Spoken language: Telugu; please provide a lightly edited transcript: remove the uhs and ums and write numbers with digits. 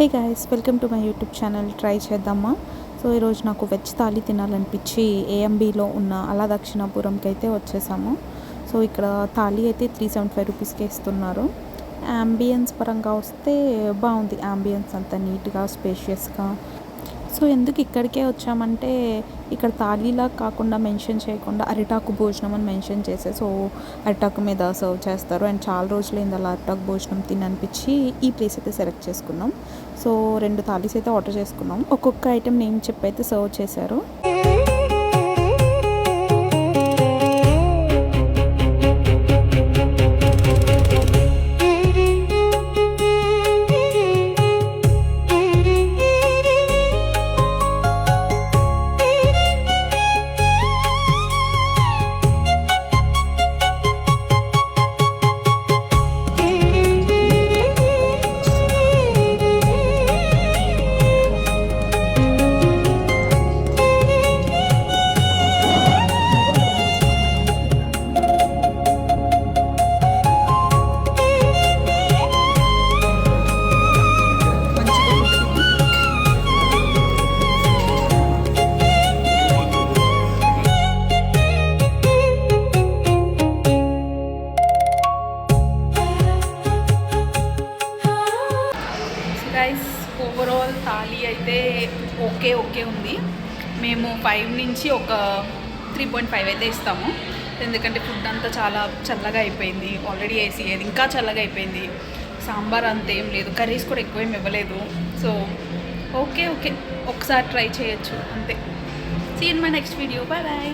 Hey guys, welcome to my YouTube channel. Try చేద్దామా. సో ఈరోజు నాకు వెజ్ థాలీ తినాలనిపించి ఏఎంబీలో ఉన్న అలా దక్షిణాపురంకి అయితే వచ్చేసాము. సో ఇక్కడ థాలీ అయితే 375 రూపీస్కే ఇస్తున్నారు. అంబియన్స్ పరంగా వస్తే బాగుంది. అంబియన్స్ అంతా నీట్గా స్పేషియస్గా. సో ఎందుకు ఇక్కడికే వచ్చామంటే ఇక్కడ థాలీలా కాకుండా మెన్షన్ చేయకుండా అరిటాకు భోజనం అని మెన్షన్ చేసే, సో అరిటాకు మీద సర్వ్ చేస్తారు. అండ్ చాలా రోజులైంది అలా అరిటాకు భోజనం తిననిపించి ఈ ప్లేస్ అయితే సెలెక్ట్ చేసుకున్నాం. సో 2 థాలీస్ అయితే ఆర్డర్ చేసుకున్నాం. ఒక్కొక్క ఐటెం నేమ్ చెప్పి అయితే సర్వ్ చేశారు. గైస్, ఓవరాల్ థాలీ అయితే ఓకే ఉంది. మేము 5 నుంచి ఒక 3.5 అయితే ఇస్తాము. ఎందుకంటే ఫుడ్ అంతా చాలా చల్లగా అయిపోయింది. ఆల్రెడీ ఏసీ ఇంకా చల్లగా అయిపోయింది. సాంబార్ అంతేం లేదు, కర్రీస్ కూడా ఎక్కువేం ఇవ్వలేదు. సో ఓకే ఒకసారి ట్రై చేయొచ్చు అంతే. See in my next video. Bye bye.